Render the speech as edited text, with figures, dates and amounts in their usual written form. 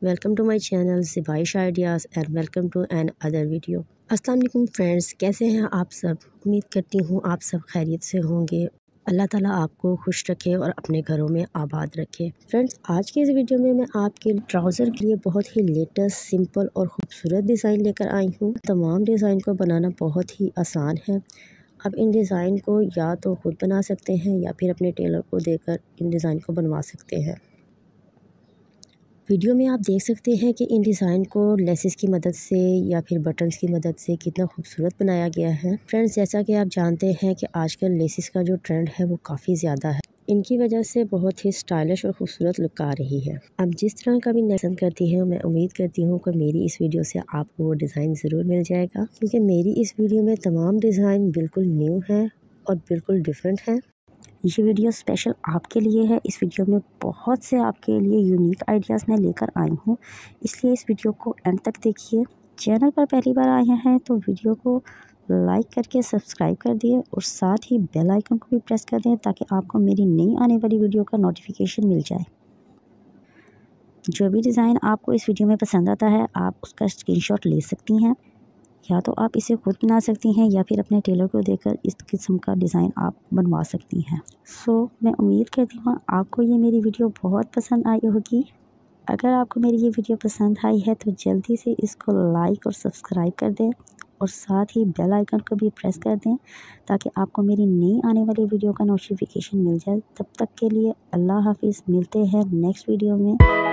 Welcome to my channel Zibaish ideas and welcome to another video. अस्सलाम वालेकुम friends, कैसे हैं आप सब। उम्मीद करती हूँ आप सब खैरियत से होंगे। अल्लाह ताला आपको खुश रखे और अपने घरों में आबाद रखे। फ्रेंड्स, आज की इस वीडियो में मैं आपके ट्राउज़र के लिए बहुत ही लेटेस्ट, सिंपल और ख़ूबसूरत डिज़ाइन लेकर आई हूँ। तमाम डिज़ाइन को बनाना बहुत ही आसान है। आप इन डिज़ाइन को या तो खुद बना सकते हैं या फिर अपने टेलर को देकर इन डिज़ाइन को बनवा सकते हैं। वीडियो में आप देख सकते हैं कि इन डिज़ाइन को लेसेस की मदद से या फिर बटन्स की मदद से कितना खूबसूरत बनाया गया है। फ्रेंड्स, जैसा कि आप जानते हैं कि आजकल लेसेस का जो ट्रेंड है वो काफ़ी ज़्यादा है। इनकी वजह से बहुत ही स्टाइलिश और ख़ूबसूरत लुक आ रही है। अब जिस तरह का भी पसंद करती है, मैं उम्मीद करती हूँ कि मेरी इस वीडियो से आपको वो डिज़ाइन ज़रूर मिल जाएगा, क्योंकि मेरी इस वीडियो में तमाम डिज़ाइन बिल्कुल न्यू हैं और बिल्कुल डिफरेंट हैं। ये वीडियो स्पेशल आपके लिए है। इस वीडियो में बहुत से आपके लिए यूनिक आइडियाज़ मैं लेकर आई हूँ, इसलिए इस वीडियो को एंड तक देखिए। चैनल पर पहली बार आए हैं तो वीडियो को लाइक करके सब्सक्राइब कर दिए और साथ ही बेल आइकन को भी प्रेस कर दें ताकि आपको मेरी नई आने वाली वीडियो का नोटिफिकेशन मिल जाए। जो भी डिज़ाइन आपको इस वीडियो में पसंद आता है, आप उसका स्क्रीनशॉट ले सकती हैं, या तो आप इसे खुद बना सकती हैं या फिर अपने टेलर को देकर इस किस्म का डिज़ाइन आप बनवा सकती हैं। मैं उम्मीद करती हूँ आपको ये मेरी वीडियो बहुत पसंद आई होगी। अगर आपको मेरी ये वीडियो पसंद आई है तो जल्दी से इसको लाइक और सब्सक्राइब कर दें और साथ ही बेल आइकन को भी प्रेस कर दें ताकि आपको मेरी नई आने वाली वीडियो का नोटिफिकेशन मिल जाए। तब तक के लिए अल्लाह हाफिज़। मिलते हैं नेक्स्ट वीडियो में।